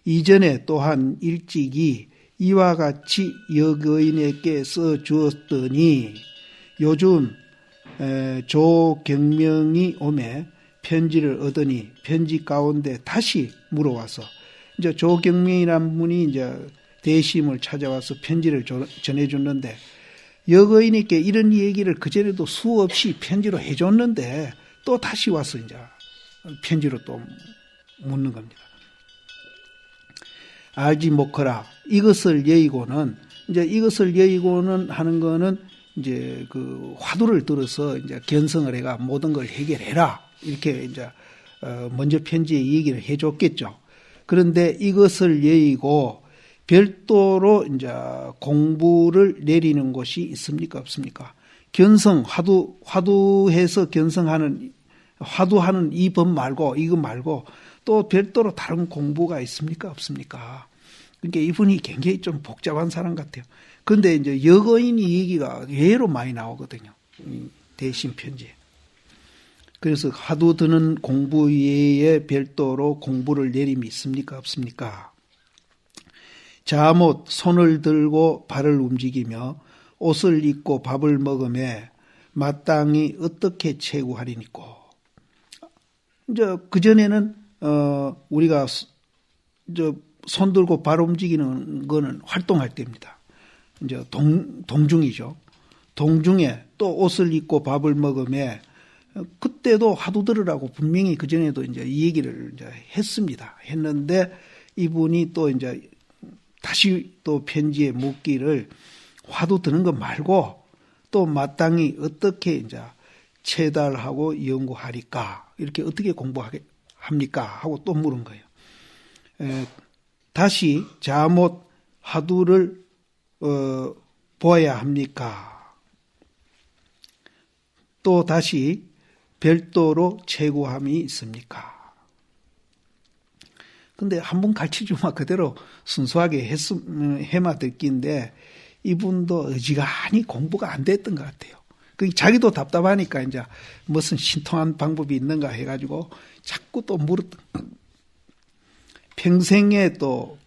이전에 또한 일찍이 이와 같이 여거인에게 써주었더니 요즘 조경명이 오매 편지를 얻으니 편지 가운데 다시 물어와서 이제 조경명이란 분이 이제 대심을 찾아와서 편지를 전해줬는데 여거인에게 이런 얘기를 그전에도 수없이 편지로 해줬는데 또 다시 와서 이제 편지로 또 묻는 겁니다. 알지 못하라. 이것을 여의고는 하는 거는 이제 그 화두를 들어서 이제 견성을 해가 모든 걸 해결해라. 이렇게 이제 먼저 편지에 얘기를 해줬겠죠. 그런데 이것을 여의고 별도로 이제 공부를 내리는 곳이 있습니까? 없습니까? 견성, 화두해서 견성하는, 화두하는 이 법 말고, 이거 말고, 또 별도로 다른 공부가 있습니까? 없습니까? 그러니까 이분이 굉장히 좀 복잡한 사람 같아요. 그런데 이제 여거인이 얘기가 의외로 많이 나오거든요. 대신 편지에. 그래서 화두 드는 공부 외에 별도로 공부를 내림이 있습니까? 없습니까? 잠옷 손을 들고 발을 움직이며 옷을 입고 밥을 먹으며 마땅히 어떻게 채구하리니꼬. 이제 그전에는 우리가 손 들고 발 움직이는 거는 활동할 때입니다. 이제 동중이죠. 동중에 또 옷을 입고 밥을 먹으며 그때도 화두 들으라고 분명히 그전에도 이제 이 얘기를 이제 했는데 이분이 또 이제 다시 또 편지에 묻기를 화두 드는 것 말고 또 마땅히 어떻게 이제 체달하고 연구하리까 이렇게 어떻게 공부합니까 하고 또 물은 거예요. 다시 잠옷 화두를 보아야 합니까? 또 다시 별도로 채구함이 있습니까? 근데 한번 가르쳐주면 그대로 순수하게 해마 듣기인데 이분도 어지간히 공부가 안 됐던 것 같아요. 자기도 답답하니까 이제 무슨 신통한 방법이 있는가 해가지고 자꾸 또 물었던. 평생에 또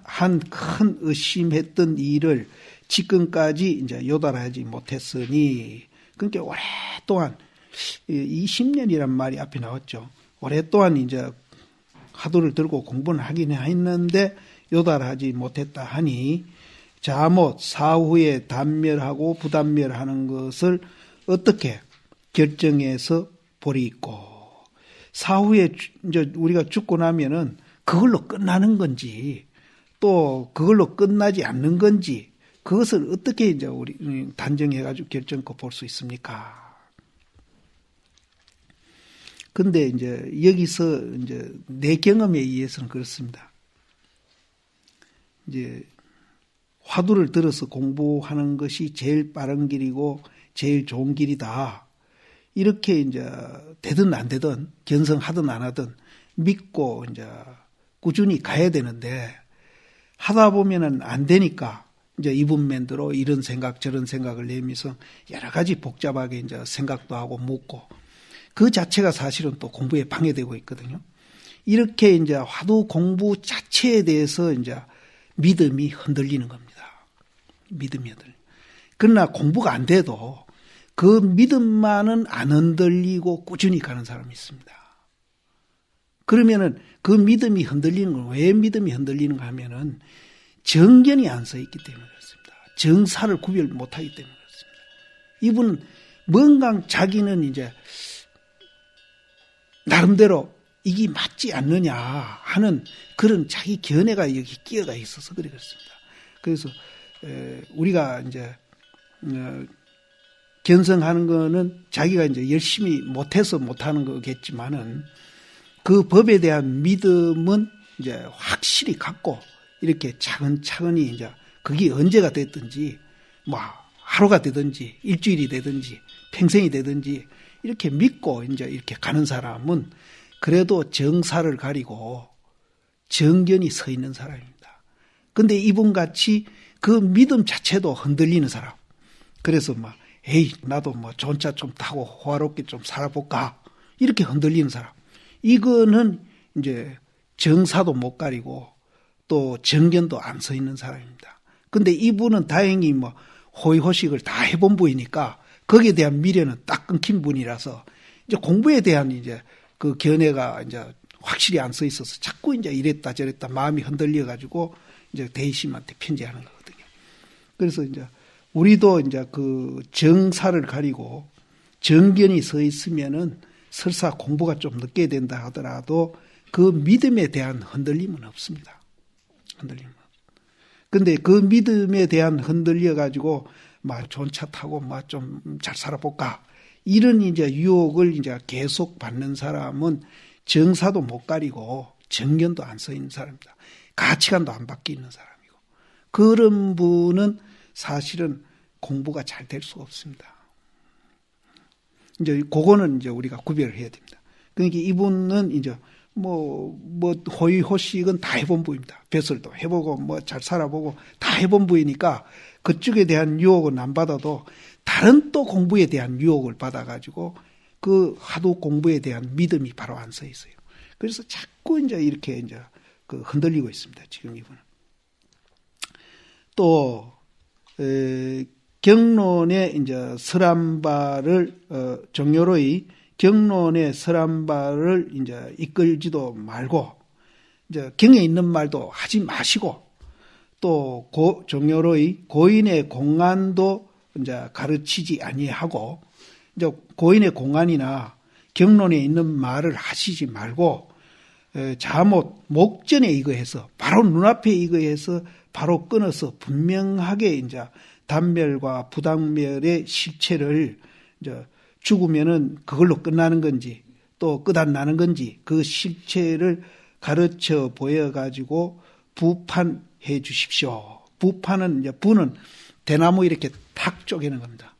한 큰 의심했던 일을 지금까지 이제 요달하지 못했으니 그러니까 오랫동안 20년이란 말이 앞에 나왔죠. 오랫동안 이제 화두를 들고 공부는 하긴 했는데 요달하지 못했다 하니 잠옷 사후에 단멸하고 부단멸하는 것을 어떻게 결정해서 버리고 사후에 이제 우리가 죽고 나면은 그걸로 끝나는 건지 또 그걸로 끝나지 않는 건지 그것을 어떻게 이제 우리 단정해가지고 결정코 볼 수 있습니까? 근데 이제 여기서 이제 내 경험에 의해서는 그렇습니다. 이제 화두를 들어서 공부하는 것이 제일 빠른 길이고 제일 좋은 길이다. 이렇게 이제 되든 안 되든 견성하든 안 하든 믿고 이제 꾸준히 가야 되는데 하다 보면은 안 되니까 이제 이분맨대로 이런 생각 저런 생각을 내면서 여러 가지 복잡하게 이제 생각도 하고 묻고 그 자체가 사실은 또 공부에 방해되고 있거든요. 이렇게 이제 화두 공부 자체에 대해서 이제 믿음이 흔들리는 겁니다. 믿음이 흔들려. 그러나 공부가 안 돼도 그 믿음만은 안 흔들리고 꾸준히 가는 사람이 있습니다. 그러면은 그 믿음이 흔들리는 건 왜 믿음이 흔들리는가 하면은 정견이 안 서 있기 때문에 그렇습니다. 정사를 구별 못 하기 때문에 그렇습니다. 이분은 뭔가 자기는 이제 나름대로 이게 맞지 않느냐 하는 그런 자기 견해가 여기 끼어가 있어서 그렇습니다. 그래서 우리가 이제 견성하는 거는 자기가 이제 열심히 못해서 못하는 거겠지만은 그 법에 대한 믿음은 이제 확실히 갖고 이렇게 차근차근히 이제 그게 언제가 됐든지 뭐 하루가 되든지 일주일이 되든지 평생이 되든지 이렇게 믿고 이제 이렇게 가는 사람은 그래도 정사를 가리고 정견이 서 있는 사람입니다. 근데 이분 같이 그 믿음 자체도 흔들리는 사람. 그래서 막 에이 나도 뭐 좋은 차 좀 타고 호화롭게 좀 살아볼까 이렇게 흔들리는 사람. 이거는 이제 정사도 못 가리고 또 정견도 안 서 있는 사람입니다. 근데 이분은 다행히 뭐 호의호식을 다 해본 분이니까 거기에 대한 미련은 딱 끊긴 분이라서 이제 공부에 대한 이제 그 견해가 이제 확실히 안 서 있어서 자꾸 이제 이랬다 저랬다 마음이 흔들려 가지고 이제 대희심한테 편지하는 거거든요. 그래서 이제 우리도 이제 그 정사를 가리고 정견이 서 있으면은 설사 공부가 좀 늦게 된다 하더라도 그 믿음에 대한 흔들림은 없습니다. 흔들림은. 근데 그 믿음에 대한 흔들려 가지고 막 좋은 차 타고 막 좀 잘 살아볼까 이런 이제 유혹을 이제 계속 받는 사람은 정사도 못 가리고 정견도 안 서 있는 사람입니다. 가치관도 안 바뀌는 사람이고 그런 분은 사실은 공부가 잘 될 수가 없습니다. 이제 그거는 이제 우리가 구별을 해야 됩니다. 그러니까 이분은 이제 뭐 호의호식은 다 해본 부입니다. 배설도 해보고 뭐 잘 살아보고 다 해본 부이니까 그쪽에 대한 유혹은 안 받아도 다른 또 공부에 대한 유혹을 받아가지고 그 하도 공부에 대한 믿음이 바로 안 서 있어요. 그래서 자꾸 이제 이렇게 이제 그 흔들리고 있습니다. 지금 이분은. 또 경론에 이제 설한발을 정요로의 경론에 설한발을 이제 이끌지도 말고 이제 경에 있는 말도 하지 마시고 또 정요로의 고인의 공안도 이제 가르치지 아니하고 이제 고인의 공안이나 경론에 있는 말을 하시지 말고 자못 목전에 의거해서 바로 눈앞에 의거해서 바로 끊어서 분명하게 이제 단멸과 부당멸의 실체를 이제 죽으면은 그걸로 끝나는 건지 또 끝 안 나는 건지 그 실체를 가르쳐 보여가지고 부판해 주십시오. 부판은 이제 부는 대나무 이렇게 탁 쪼개는 겁니다.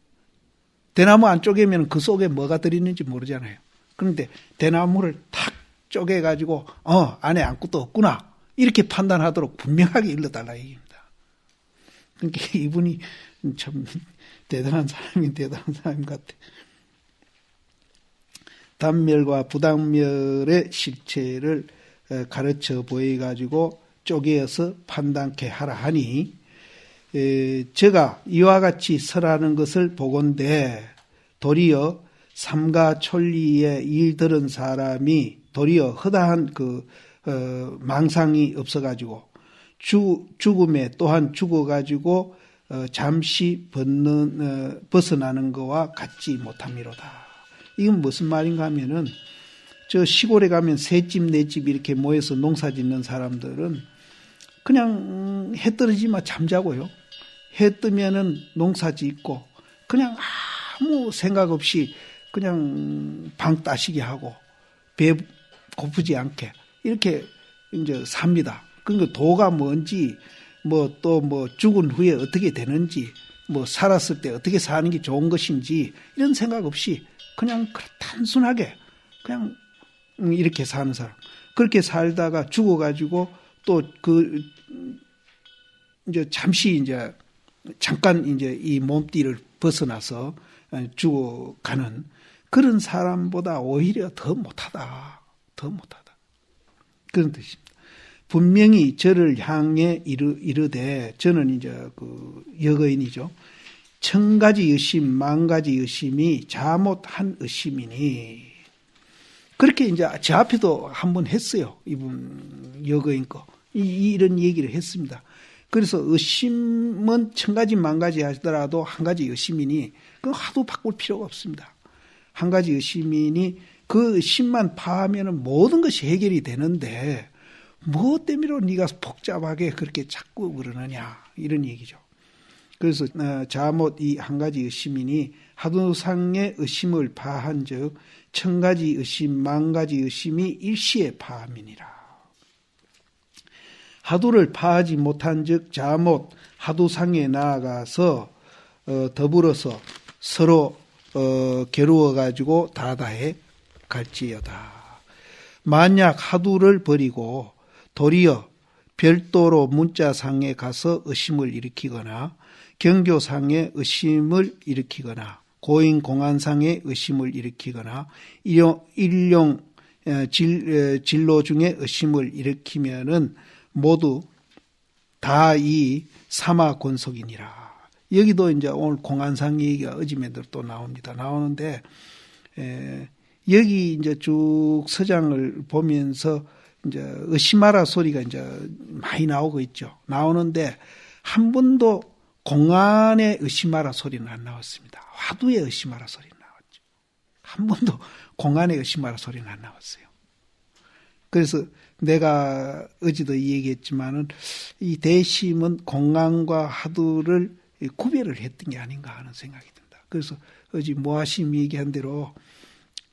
대나무 안 쪼개면 그 속에 뭐가 들어있는지 모르잖아요. 그런데 대나무를 탁 쪼개가지고 안에 아무것도 없구나 이렇게 판단하도록 분명하게 일러달라 얘기입니다. 그러니까 이분이 참 대단한 사람인 것 같아. 단멸과 부당멸의 실체를 가르쳐 보여가지고 쪼개어서 판단케 하라 하니 제가 이와 같이 설하는 것을 보건대 도리어 삼가천리에 일들은 사람이 도리어 허다한 그 망상이 없어가지고 죽음에 또한 죽어가지고 잠시 벗어나는 것과 같지 못함이로다. 이건 무슨 말인가 하면은 저 시골에 가면 세 집 네 집 이렇게 모여서 농사 짓는 사람들은 그냥 해 떨어지면 잠자고요. 해 뜨면은 농사 짓고 그냥 아무 생각 없이 그냥 방 따시게 하고 배 고프지 않게 이렇게 이제 삽니다. 그러니까 도가 뭔지 뭐 또 뭐 죽은 후에 어떻게 되는지 뭐 살았을 때 어떻게 사는 게 좋은 것인지 이런 생각 없이 그냥 단순하게 그냥 이렇게 사는 사람. 그렇게 살다가 죽어가지고 또 이제 잠시 이제 잠깐 이제 이 몸띠를 벗어나서 죽어가는 그런 사람보다 오히려 더 못하다. 그런 뜻입니다. 분명히 저를 향해 이르되 저는 이제 그 여거인이죠. 천가지 의심, 만가지 의심이 자못한 의심이니 그렇게 이제 제 앞에도 한번 했어요. 이분 여거인 거 이런 얘기를 했습니다. 그래서 의심은 천가지 만가지 하더라도 한 가지 의심이니 그 하도 바꿀 필요가 없습니다. 한 가지 의심이니 그 의심만 파하면 모든 것이 해결이 되는데 무엇 때문에 네가 복잡하게 그렇게 자꾸 그러느냐 이런 얘기죠. 그래서 자못 이 한 가지 의심이니 하도상의 의심을 파한즉 천가지 의심 만가지 의심이 일시에 파함이니라. 하도를 파하지 못한즉 자못 하도상에 나아가서 더불어서 서로 겨루어 가지고 다다해 갈지어다. 만약 하도를 버리고 도리어 별도로 문자상에 가서 의심을 일으키거나 경교상에 의심을 일으키거나 고인 공안상에 의심을 일으키거나 일용 진로 중에 의심을 일으키면은 모두 다 이 사마권속이니라. 여기도 이제 오늘 공안상 얘기가 어지매들 또 나옵니다. 나오는데, 여기 이제 쭉 서장을 보면서 이제 의심하라 소리가 이제 많이 나오고 있죠. 나오는데, 한 번도 공안의 의심하라 소리는 안 나왔습니다. 화두의 의심하라 소리는 나왔죠. 한 번도 공안의 의심하라 소리는 안 나왔어요. 그래서 내가 어제도 얘기했지만은 이 대심은 공안과 화두를 구별을 했던 게 아닌가 하는 생각이 든다. 그래서 어제 모하심 얘기한 대로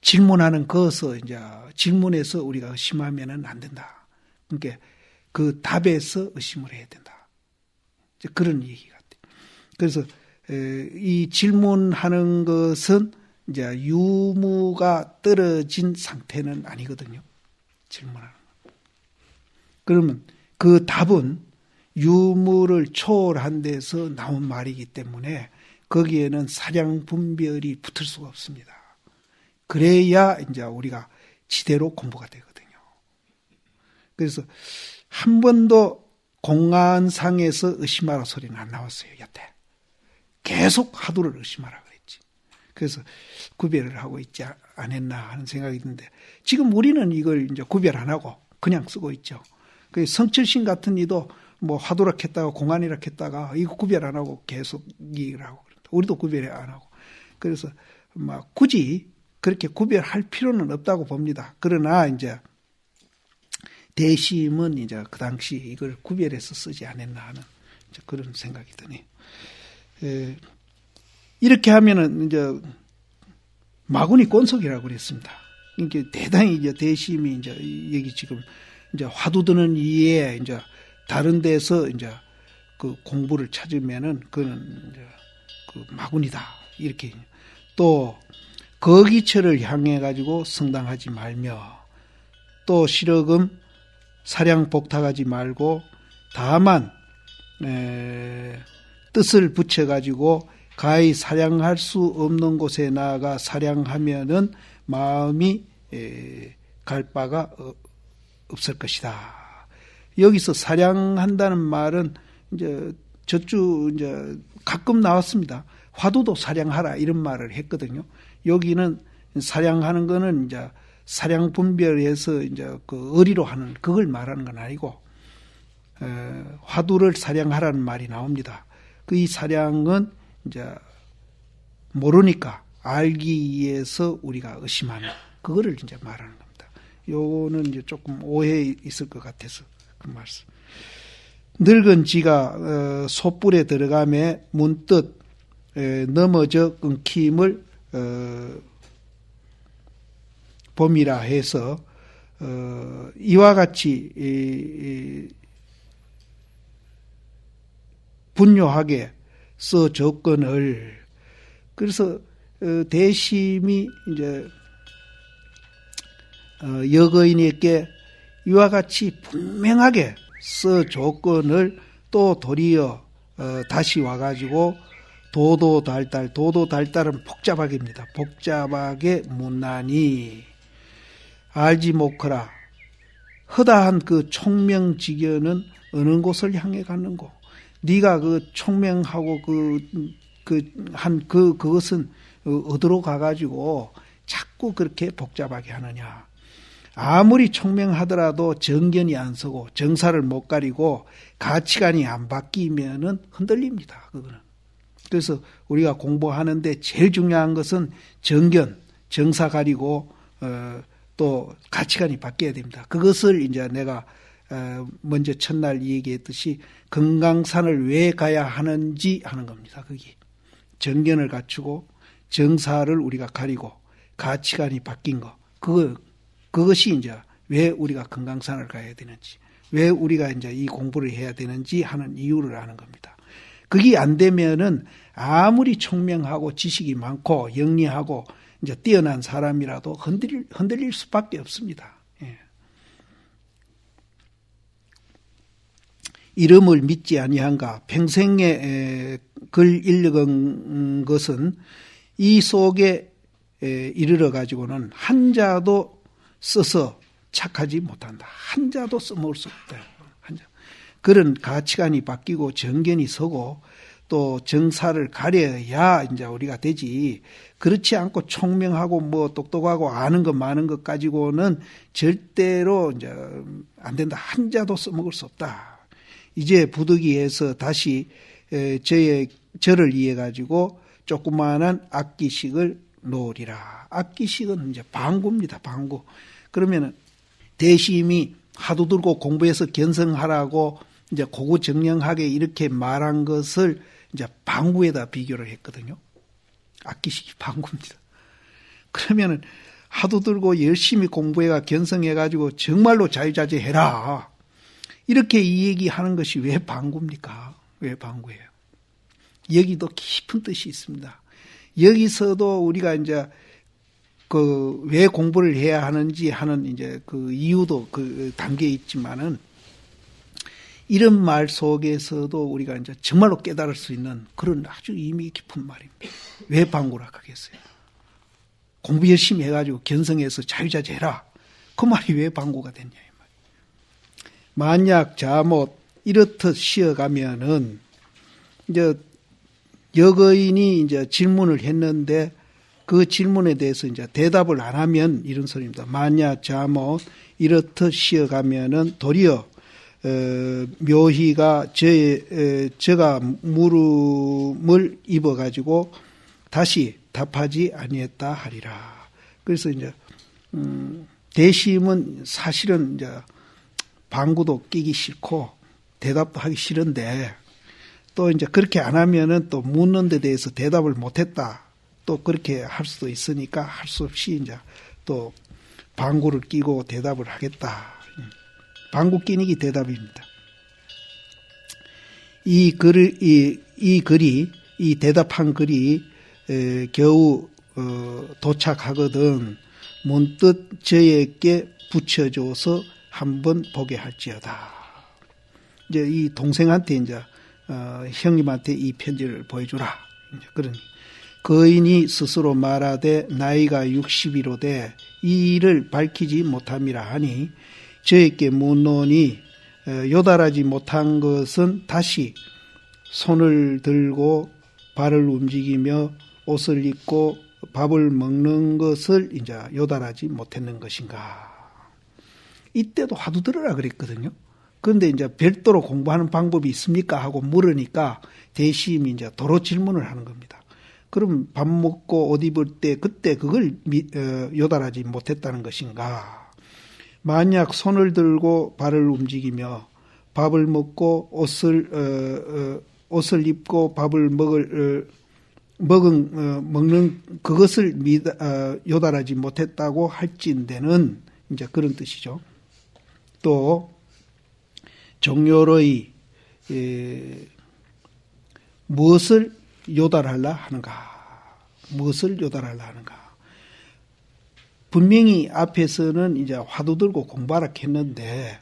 질문하는 것서 이제 질문에서 우리가 의심하면은 안 된다. 그러니까 그 답에서 의심을 해야 된다. 이제 그런 얘기 같아요. 그래서 이 질문하는 것은 이제 유무가 떨어진 상태는 아니거든요. 질문하는 것. 그러면 그 답은 유무를 초월한 데서 나온 말이기 때문에 거기에는 사량 분별이 붙을 수가 없습니다. 그래야 이제 우리가 지대로 공부가 되거든요. 그래서 한 번도 공안상에서 의심하라 소리는 안 나왔어요, 여태. 계속 화두를 의심하라 그랬지. 그래서 구별을 하고 있지 않았나 하는 생각이 드는데, 지금 우리는 이걸 이제 구별 안 하고 그냥 쓰고 있죠. 그 성철신 같은 이도 뭐 화두라 했다가 공안이라 했다가 이거 구별 안 하고 계속 얘기를 하고 그런다. 우리도 구별 안 하고. 그래서 막 굳이 그렇게 구별할 필요는 없다고 봅니다. 그러나 이제 대심은 이제 그 당시 이걸 구별해서 쓰지 않았나 하는 그런 생각이 드네요. 이렇게 하면은 이제 마구니 꼰속이라고 그랬습니다. 이게 대단히 이제 대심이 이제 여기 지금 이제 화두 드는 이에 이제 다른 데서 이제 그 공부를 찾으면은 그는 이제 그 마구니다. 이렇게 또 거기처를 향해 가지고 성당하지 말며 또 실어금 사량 복탁하지 말고 다만 뜻을 붙여 가지고 가히 사량할 수 없는 곳에 나아가 사량하면은 마음이 갈 바가 없을 것이다. 여기서 사량한다는 말은 이제 저주 이제 가끔 나왔습니다. 화두도 사량하라 이런 말을 했거든요. 여기는 사량하는 거는 이제 사량 분별해서 이제 그 의리로 하는 그걸 말하는 건 아니고 화두를 사량하라는 말이 나옵니다. 그 이 사량은 이제 모르니까 알기 위해서 우리가 의심하는 그거를 이제 말하는 겁니다. 요거는 이제 조금 오해 있을 것 같아서 그 말씀. 늙은 지가 솥불에 들어가매 문득 넘어져 끊김을 봄이라 해서 이와 같이 분요하게 써 조건을 그래서 대심이 이제 여거인에게 이와 같이 분명하게 써 조건을 또 도리어 다시 와가지고 도도달달은 복잡하게입니다. 복잡하게 묻나니 알지 못하라. 허다한 그 총명지견은 어느 곳을 향해 갔는고? 네가 그 총명하고 그것은 어디로 가가지고 자꾸 그렇게 복잡하게 하느냐? 아무리 총명하더라도 정견이 안 서고 정사를 못 가리고 가치관이 안 바뀌면은 흔들립니다. 그거는. 그래서 우리가 공부하는데 제일 중요한 것은 정견, 정사 가리고 또 가치관이 바뀌어야 됩니다. 그것을 이제 내가 먼저 첫날 얘기했듯이 금강산을 왜 가야 하는지 하는 겁니다. 거기 정견을 갖추고 정사를 우리가 가리고 가치관이 바뀐 거 그것이 이제 왜 우리가 금강산을 가야 되는지 왜 우리가 이제 이 공부를 해야 되는지 하는 이유를 아는 겁니다. 그게 안 되면은 아무리 총명하고 지식이 많고 영리하고 이제 뛰어난 사람이라도 흔들릴 수밖에 없습니다. 예. 이름을 믿지 아니한가 평생에 글 읽은 것은 이 속에 이르러 가지고는 한자도 써서 착하지 못한다. 한자도 써먹을 수 없다. 한자. 그런 가치관이 바뀌고 정견이 서고 또 정사를 가려야 이제 우리가 되지. 그렇지 않고 총명하고 뭐 똑똑하고 아는 것 많은 것 가지고는 절대로 이제 안 된다. 한자도 써먹을 수 없다. 이제 부득이해서 다시 저를 이해 가지고 조그마한 악기식을 놓으리라. 악기식은 이제 방구입니다. 방구. 그러면은 대심이 하도 들고 공부해서 견성하라고 이제 고구정령하게 이렇게 말한 것을 이제 방구에다 비교를 했거든요. 악기식이 방구입니다. 그러면은 하도 들고 열심히 공부해가 견성해가지고 정말로 자유자재해라. 이렇게 이 얘기하는 것이 왜 방구입니까? 왜 방구예요? 여기도 깊은 뜻이 있습니다. 여기서도 우리가 이제 왜 공부를 해야 하는지 하는 이제 그 이유도 담겨 있지만은 이런 말 속에서도 우리가 이제 정말로 깨달을 수 있는 그런 아주 의미 깊은 말입니다. 왜 방구라 하겠어요? 공부 열심히 해가지고 견성해서 자유자재해라. 그 말이 왜 방구가 됐냐 이 말. 만약 잘못 이렇듯 쉬어가면은 이제 여거인이 이제 질문을 했는데 그 질문에 대해서 이제 대답을 안 하면 이런 소리입니다. 만약 잘못 이렇듯 쉬어가면은 도리어 묘희가 저가 물음을 입어가지고 다시 답하지 아니했다 하리라. 그래서 이제 대심은 사실은 이제 방구도 끼기 싫고 대답도 하기 싫은데 또 이제 그렇게 안 하면은 또 묻는 데 대해서 대답을 못했다. 또 그렇게 할 수도 있으니까 할 수 없이 이제 또 방구를 끼고 대답을 하겠다. 방구 끼니기 대답입니다. 이 대답한 글이 겨우 도착하거든 문득 저에게 붙여줘서 한번 보게 할지어다. 이제 이 동생한테 이제 형님한테 이 편지를 보여주라. 그러니 거인이 스스로 말하되 나이가 60이로되 이 일을 밝히지 못함이라 하니 저에게 묻노니 요달하지 못한 것은 다시 손을 들고 발을 움직이며 옷을 입고 밥을 먹는 것을 이제 요달하지 못했는 것인가. 이때도 화두 들으라 그랬거든요. 그런데 이제 별도로 공부하는 방법이 있습니까? 하고 물으니까 대심이 이제 도로 질문을 하는 겁니다. 그럼 밥 먹고 옷 입을 때 그때 그걸 요달하지 못했다는 것인가? 만약 손을 들고 발을 움직이며 밥을 먹고 옷을 입고 밥을 먹는 그것을 요달하지 못했다고 할진대는 이제 그런 뜻이죠. 또 종료의 무엇을 요달하려 하는가? 무엇을 요달하려 하는가? 분명히 앞에서는 이제 화두 들고 공부하라 했는데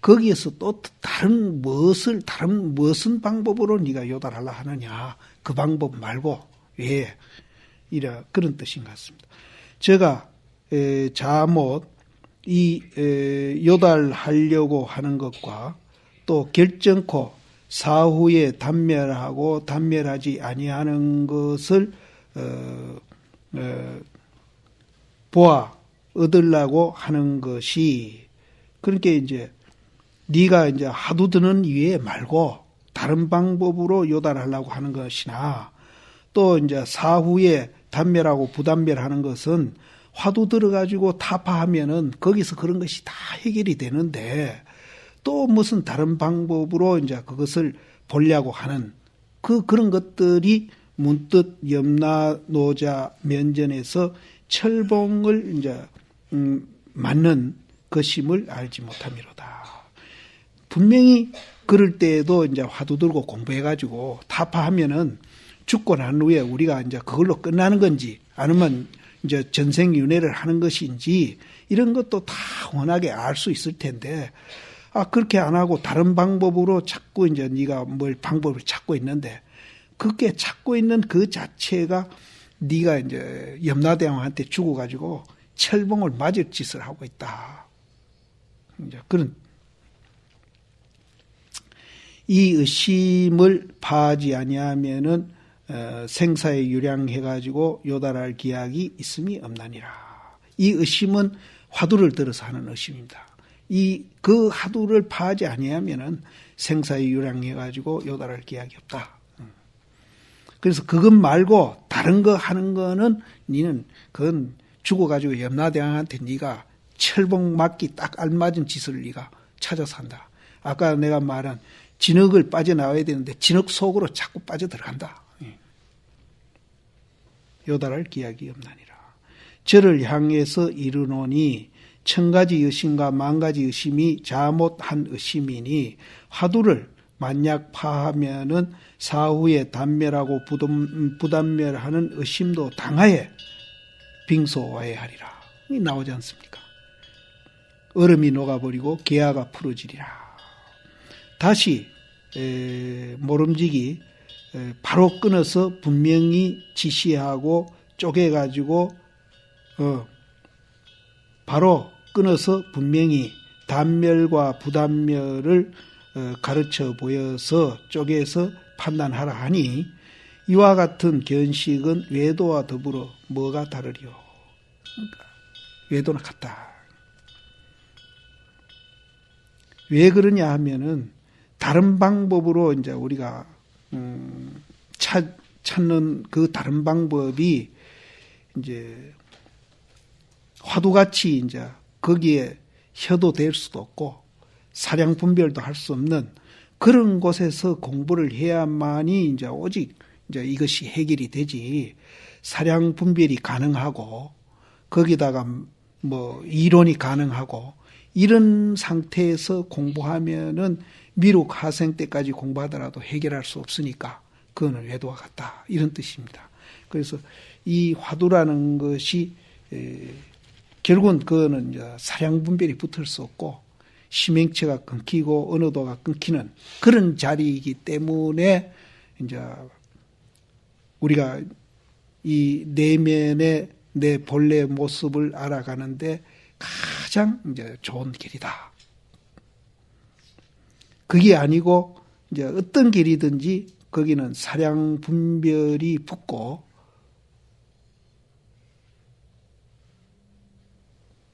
거기에서 또 다른 무슨 방법으로 네가 요달하려 하느냐? 그 방법 말고 왜? 그런 뜻인 것 같습니다. 제가 잘못 요달하려고 하는 것과 또 결정코 사후에 단멸하고 단멸하지 아니하는 것을 보아 얻으려고 하는 것이 그렇게 이제 네가 이제 하도 드는 이외에 말고 다른 방법으로 요달하려고 하는 것이나 또 이제 사후에 단멸하고 부단멸하는 것은 화두 들어가지고 타파하면은 거기서 그런 것이 다 해결이 되는데 또 무슨 다른 방법으로 이제 그것을 보려고 하는 그런 것들이 문득 염라노자 면전에서 철봉을 이제 맞는 것임을 알지 못함이로다. 분명히 그럴 때에도 이제 화두 들고 공부해가지고 타파하면은 죽고 난 후에 우리가 이제 그걸로 끝나는 건지 아니면 이제 전생윤회를 하는 것인지 이런 것도 다 훤하게 알 수 있을 텐데 그렇게 안 하고 다른 방법으로 자꾸 이제 네가 뭘 방법을 찾고 있는데 그게 찾고 있는 그 자체가 네가 이제 염라대왕한테 죽어가지고 철봉을 맞을 짓을 하고 있다. 이제 그런 이 의심을 파하지 아니하면은 생사에 유량해가지고 요달할 기약이 있음이 없나니라. 이 의심은 화두를 들어서 하는 의심입니다. 그 화두를 파하지 아니하면은 생사에 유량해가지고 요달할 기약이 없다. 그래서 그것 말고 다른 거 하는 거는 그건 죽어가지고 염라대왕한테 네가 철봉 맞기 딱 알맞은 짓을 네가 찾아서 한다. 아까 내가 말한 진흙을 빠져나와야 되는데 진흙 속으로 자꾸 빠져들어간다. 요달할 기약이 없나니라. 저를 향해서 이르노니 천가지 의심과 만가지 의심이 자못한 의심이니 화두를 만약 파하면은 사후에 단멸하고 부단멸하는 의심도 당하에 빙소와야 하리라. 이 나오지 않습니까? 얼음이 녹아버리고 계야가 풀어지리라. 다시 모름지기 바로 끊어서 분명히 지시하고 쪼개가지고 바로 끊어서 분명히 단멸과 부단멸을 가르쳐 보여서 쪼개서 판단하라 하니 이와 같은 견식은 외도와 더불어 뭐가 다르리요? 그러니까 외도나 같다. 왜 그러냐 하면은 다른 방법으로 이제 우리가 찾는 그 다른 방법이 이제 화두같이 이제 거기에 혀도 될 수도 없고 사량 분별도 할 수 없는 그런 곳에서 공부를 해야만이 이제 오직 이제 이것이 해결이 되지. 사량 분별이 가능하고 거기다가 뭐 이론이 가능하고 이런 상태에서 공부하면은 미륵 하생 때까지 공부하더라도 해결할 수 없으니까 그거는 외도와 같다. 이런 뜻입니다. 그래서 이 화두라는 것이 결국은 그거는 이제 사량 분별이 붙을 수 없고 심행체가 끊기고 언어도가 끊기는 그런 자리이기 때문에 이제 우리가 이 내면의 내 본래 모습을 알아가는데 가장 이제 좋은 길이다. 그게 아니고 이제 어떤 길이든지 거기는 사량 분별이 붙고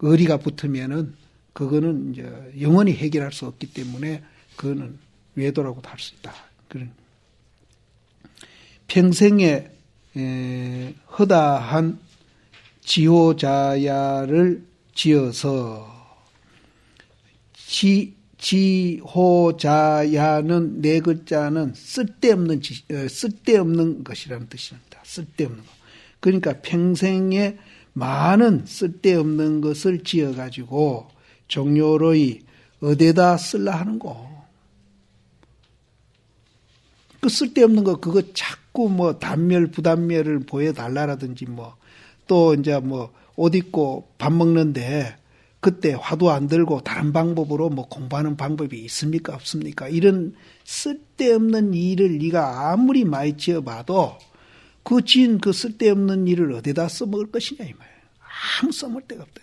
의리가 붙으면은 그거는 이제 영원히 해결할 수 없기 때문에 그거는 외도라고도 할 수 있다. 그런 평생에 허다한 지호자야를 지어서 지호자야는 네 글자는 쓸데없는 것이라는 뜻입니다. 쓸데없는 것. 그러니까 평생에 많은 쓸데없는 것을 지어가지고 종료로이 어디다 쓸라 하는 거. 그 쓸데없는 거 그거 자꾸 뭐 단멸 부단멸을 보여달라라든지 뭐 또 이제 뭐 옷 입고 밥 먹는데 그때 화두 안 들고 다른 방법으로 뭐 공부하는 방법이 있습니까 없습니까? 이런 쓸데없는 일을 네가 아무리 많이 지어봐도 그 지은 그 쓸데없는 일을 어디다 써먹을 것이냐 이 말이에요. 아무 써먹을 데가 없다.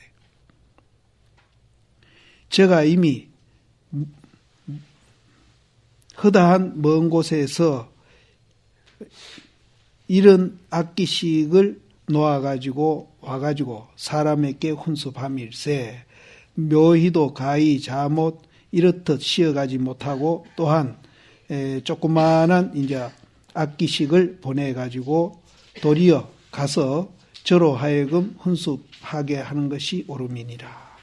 제가 이미 허다한 먼 곳에서 이런 악기식을 놓아가지고 와가지고 사람에게 훈수함일세 묘희도 가히 자못 이렇듯 쉬어가지 못하고 또한 조그마한 이제 악기식을 보내가지고 도리어 가서 저로 하여금 훈수하게 하는 것이 옳음이니라.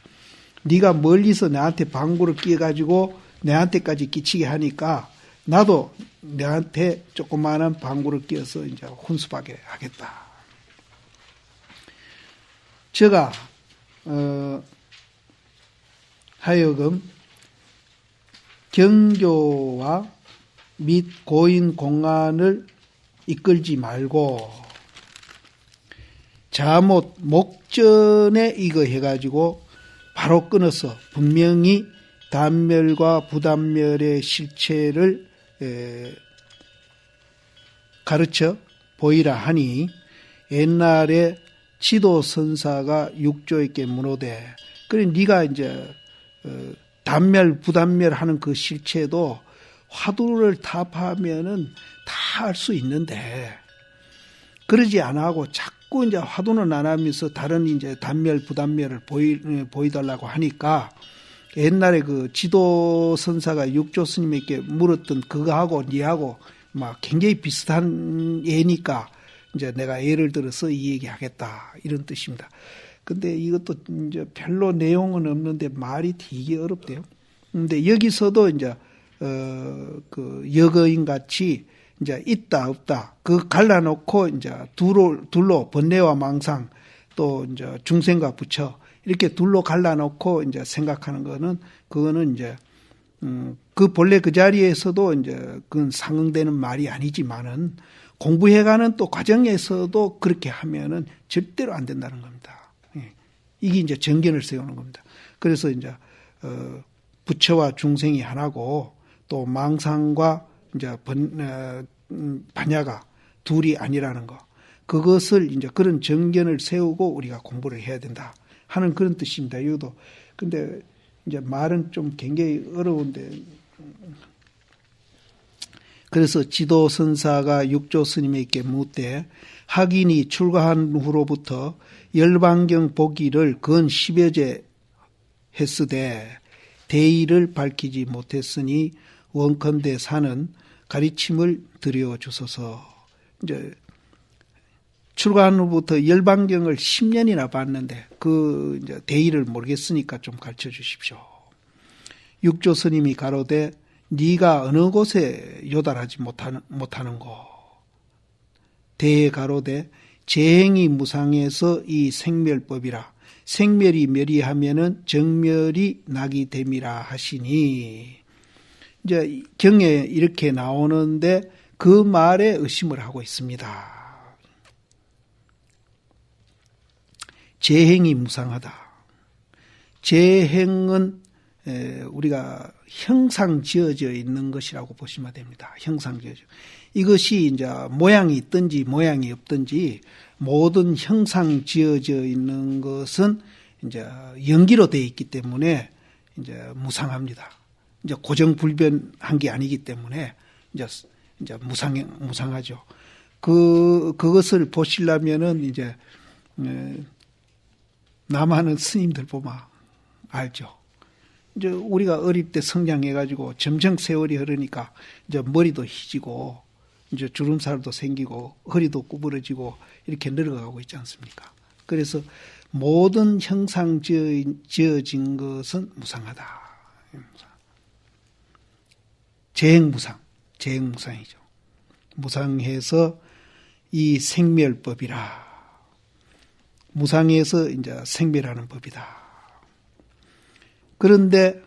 네가 멀리서 내한테 방구를 끼워가지고 내한테까지 끼치게 하니까 나도 내한테 조그마한 방구를 끼워서 이제 훈수하게 하겠다. 제가 하여금 경교와 및 고인 공안을 이끌지 말고 자못 목전에 이거 해가지고 바로 끊어서 분명히 단멸과 부단멸의 실체를 가르쳐 보이라 하니 옛날에 지도선사가 육조에게 물어대 그래 네가 이제 단멸 부단멸 하는 그 실체도 화두를 타파하면은 다 알 수 있는데 그러지 않아 하고 자꾸 이제 화두는 안 하면서 다른 이제 단멸 부단멸을 보이달라고 하니까 옛날에 그 지도 선사가 육조 스님에게 물었던 그거하고 니하고 막 굉장히 비슷한 예니까 이제 내가 예를 들어서 이 얘기 하겠다 이런 뜻입니다. 근데 이것도 이제 별로 내용은 없는데 말이 되게 어렵대요. 근데 여기서도 이제 그 여거인 같이 이제 있다 없다 그 갈라놓고 이제 둘로 번뇌와 망상 또 이제 중생과 부처 이렇게 둘로 갈라놓고 이제 생각하는 거는 그거는 이제 그 본래 그 자리에서도 이제 그건 상응되는 말이 아니지만은 공부해가는 또 과정에서도 그렇게 하면은 절대로 안 된다는 겁니다. 이게 이제 정견을 세우는 겁니다. 그래서 이제 부처와 중생이 하나고 또 망상과 이제 반야가 둘이 아니라는 거. 그것을 이제 그런 정견을 세우고 우리가 공부를 해야 된다 하는 그런 뜻입니다. 이것도. 근데 이제 말은 좀 굉장히 어려운데. 그래서 지도 선사가 육조 스님에게 묻되 학인이 출가한 후로부터 열반경 보기를 근 10여제 했으되 대의를 밝히지 못했으니 원컨대 사는 가르침을 드려 주소서. 이제 출가한 후부터 열반경을 10년이나 봤는데 그 이제 대의를 모르겠으니까 좀 가르쳐 주십시오. 육조 스님이 가로되 네가 어느 곳에 요달하지 못하는고. 대에 가로되 재행이 무상해서 이 생멸법이라. 생멸이 멸이하면은 정멸이 낙이 됨이라 하시니. 이제 경에 이렇게 나오는데 그 말에 의심을 하고 있습니다. 재행이 무상하다. 재행은 우리가 형상 지어져 있는 것이라고 보시면 됩니다. 형상 지어져. 이것이 이제 모양이 있든지 모양이 없든지 모든 형상 지어져 있는 것은 이제 연기로 되어 있기 때문에 이제 무상합니다. 이제 고정불변한 게 아니기 때문에 이제 무상하죠. 그것을 보시려면은 이제 남하는 스님들 보면 알죠. 이제 우리가 어릴 때 성장해가지고 점점 세월이 흐르니까 이제 머리도 희지고 이제 주름살도 생기고 허리도 구부러지고 이렇게 늙어가고 있지 않습니까? 그래서 모든 형상 지어진 것은 무상하다. 재행무상이죠. 무상해서 이 생멸법이라. 무상해서 이제 생멸하는 법이다. 그런데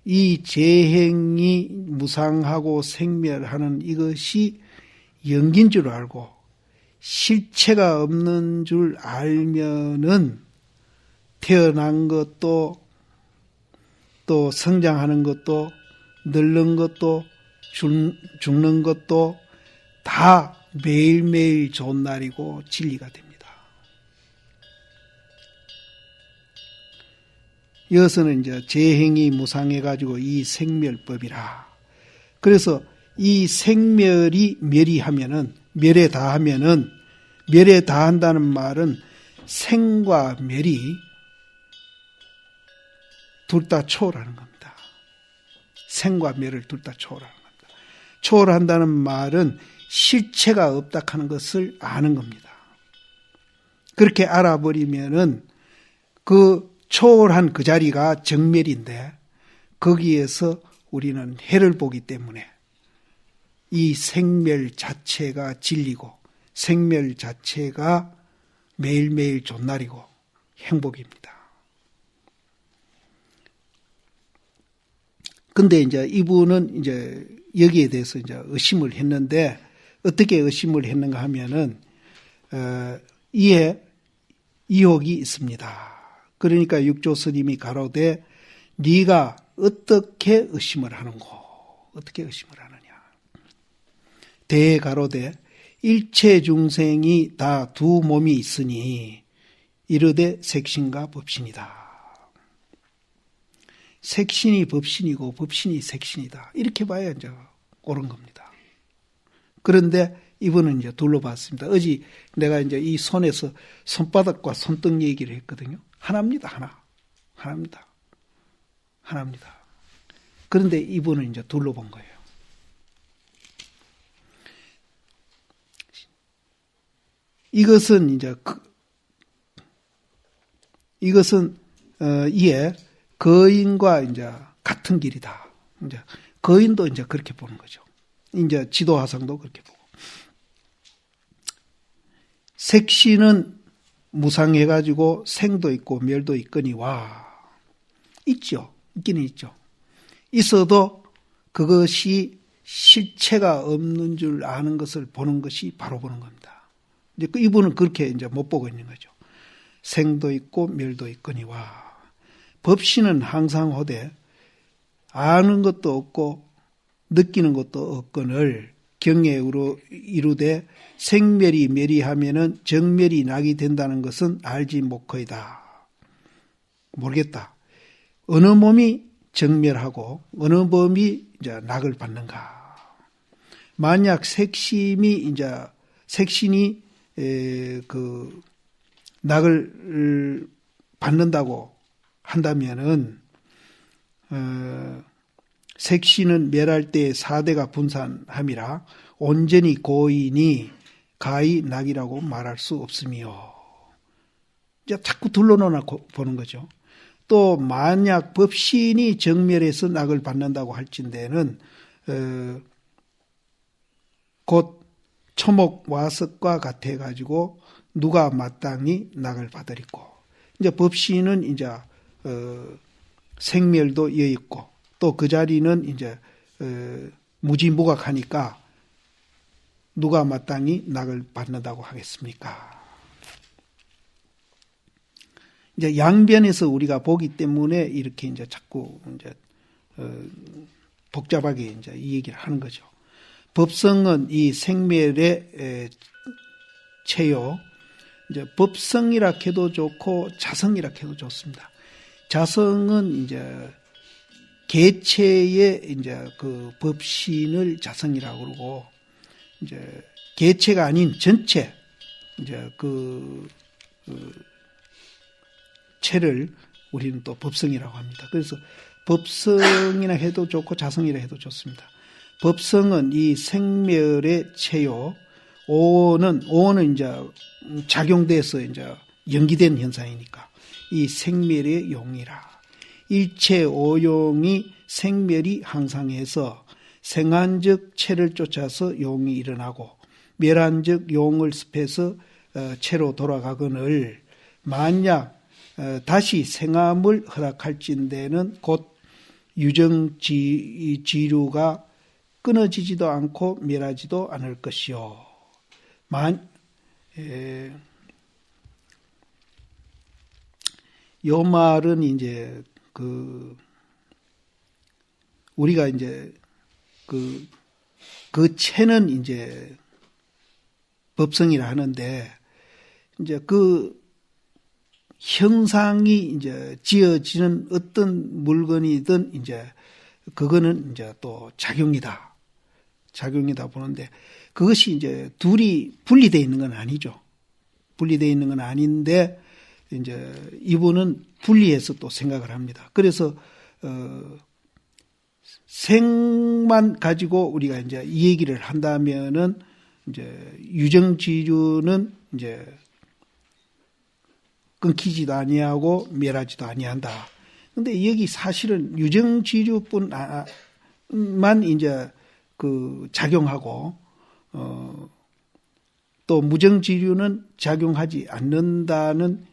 이 재행이 무상하고 생멸하는 이것이 연기인 줄 알고 실체가 없는 줄 알면은 태어난 것도 또 성장하는 것도 늙는 것도 죽는 것도 다 매일매일 좋은 날이고 진리가 됩니다. 이것은 이제 재행이 무상해가지고 이 생멸법이라. 그래서 이 생멸이 멸이하면은 멸에 다하면은 멸에 다한다는 말은 생과 멸이 둘 다 초월하는 겁니다. 생과 멸을 둘 다 초월하는 겁니다. 초월한다는 말은 실체가 없다 하는 것을 아는 겁니다. 그렇게 알아버리면은 그 초월한 그 자리가 정멸인데 거기에서 우리는 해를 보기 때문에 이 생멸 자체가 진리고 생멸 자체가 매일매일 좋은 날이고 행복입니다. 근데 이제 이분은 이제 여기에 대해서 이제 의심을 했는데 어떻게 의심을 했는가 하면은 이에 이혹이 있습니다. 그러니까 육조 스님이 가로되 네가 어떻게 의심을 하는고? 어떻게 의심을 하느냐? 대에 가로되 일체 중생이 다 두 몸이 있으니 이르되 색신과 법신이다. 색신이 법신이고 법신이 색신이다. 이렇게 봐야 이제 옳은 겁니다. 그런데 이분은 이제 둘러봤습니다. 어제 내가 이제 이 손에서 손바닥과 손등 얘기를 했거든요. 하나입니다, 하나. 하나입니다. 하나입니다. 그런데 이분은 이제 둘러본 거예요. 이것은 이제 이것은 이에 거인과 이제 같은 길이다. 이제 거인도 이제 그렇게 보는 거죠. 이제 지도화상도 그렇게 보고. 색신은 무상해가지고 생도 있고 멸도 있거니와 있죠. 있기는 있죠. 있어도 그것이 실체가 없는 줄 아는 것을 보는 것이 바로 보는 겁니다. 이제 이분은 그렇게 이제 못 보고 있는 거죠. 생도 있고 멸도 있거니와 법신은 항상 호되 아는 것도 없고 느끼는 것도 없거늘 경애로 이루되 생멸이 멸이하면은 정멸이 낙이 된다는 것은 알지 못거이다. 모르겠다. 어느 몸이 정멸하고 어느 몸이 이제 낙을 받는가. 만약 색신이 그 낙을 받는다고 한다면은 색신은 멸할 때 사대가 분산함이라 온전히 고인이 가히 낙이라고 말할 수 없으며 이제 자꾸 둘러놓아 보는 거죠. 또 만약 법신이 정멸해서 낙을 받는다고 할진대는 곧 초목 와석과 같아 가지고 누가 마땅히 낙을 받으리고 이제 법신은 이제 생멸도 이어 있고 또 그 자리는 이제 무지무각하니까 누가 마땅히 낙을 받는다고 하겠습니까? 이제 양변에서 우리가 보기 때문에 이렇게 이제 자꾸 이제 복잡하게 이제 이 얘기를 하는 거죠. 법성은 이 생멸의 체요. 이제 법성이라 해도 좋고 자성이라 해도 좋습니다. 자성은 이제 개체의 이제 그 법신을 자성이라고 그러고 이제 개체가 아닌 전체 이제 그 체를 우리는 또 법성이라고 합니다. 그래서 법성이라 해도 좋고 자성이라 해도 좋습니다. 법성은 이 생멸의 체요. 오는 이제 작용돼서 이제 연기된 현상이니까 이 생멸의 용이라. 일체 오용이 생멸이 항상해서 생한즉 체를 쫓아서 용이 일어나고 멸한즉 용을 습해서 체로 돌아가거늘 만약 다시 생함을 허락할진대는 곧 유정지류가 끊어지지도 않고 멸하지도 않을 것이요. 요 말은 이제 우리가 이제 그 체는 이제 법성이라 하는데 이제 그 형상이 이제 지어지는 어떤 물건이든 이제 그거는 이제 또 작용이다 보는데 그것이 이제 둘이 분리되어 있는 건 아니죠. 분리되어 있는 건 아닌데 이제 이분은 분리해서 또 생각을 합니다. 그래서 생만 가지고 우리가 이제 이 얘기를 한다면은 이제 유정지류는 이제 끊기지도 아니하고 멸하지도 아니한다. 근데 여기 사실은 유정지류뿐만 이제 그 작용하고 또 무정지류는 작용하지 않는다는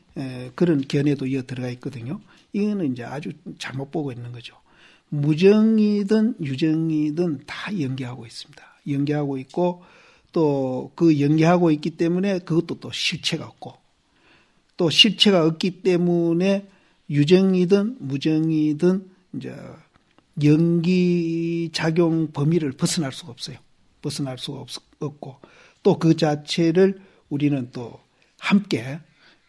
그런 견해도 이어 들어가 있거든요. 이거는 이제 아주 잘못 보고 있는 거죠. 무정이든 유정이든 다 연계하고 있습니다. 연계하고 있고 또 그 연계하고 있기 때문에 그것도 또 실체가 없고 또 실체가 없기 때문에 유정이든 무정이든 이제 연기작용 범위를 벗어날 수가 없어요. 벗어날 수가 없고 또 그 자체를 우리는 또 함께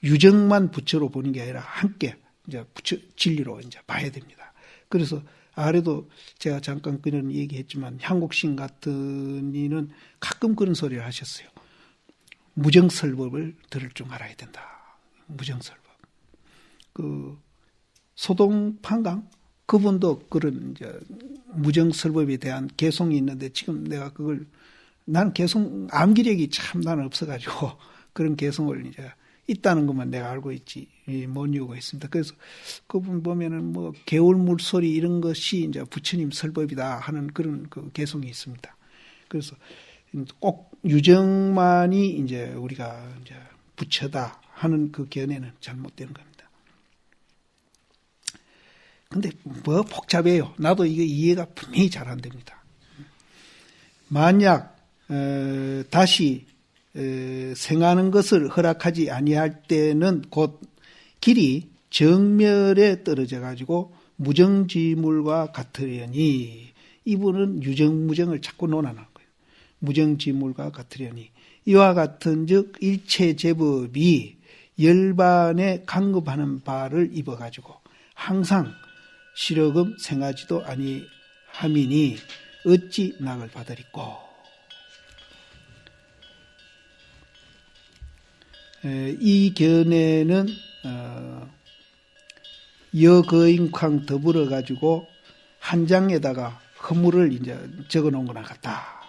유정만 부처로 보는 게 아니라 함께 이제 부처 진리로 이제 봐야 됩니다. 그래서 아래도 제가 잠깐 그런 얘기했지만 한국신 같은 이는 가끔 그런 소리를 하셨어요. 무정설법을 들을 줄 알아야 된다. 무정설법. 그 소동판강 그분도 그런 이제 무정설법에 대한 개송이 있는데 지금 내가 그걸 나는 개송 암기력이 참 나는 없어가지고 그런 개송을 이제 있다는 것만 내가 알고 있지 못 이유가 있습니다. 그래서 그분 보면은 뭐 개울 물소리 이런 것이 이제 부처님 설법이다 하는 그런 그 개송이 있습니다. 그래서 꼭 유정만이 이제 우리가 이제 부처다 하는 그 견해는 잘못되는 겁니다. 근데 뭐 복잡해요. 나도 이게 이해가 분명히 잘 안 됩니다. 만약 다시 생하는 것을 허락하지 아니할 때는 곧 길이 정멸에 떨어져 가지고 무정지물과 같으려니 이분은 유정무정을 자꾸 논하는 거예요. 무정지물과 같으려니 이와 같은즉 일체 제법이 열반에 강급하는 바를 입어 가지고 항상 실어금 생하지도 아니함이니 어찌 낙을 받으리꼬. 이 견해는 여거인쾅 더불어 가지고 한 장에다가 허물을 이제 적어 놓은 거나 같다.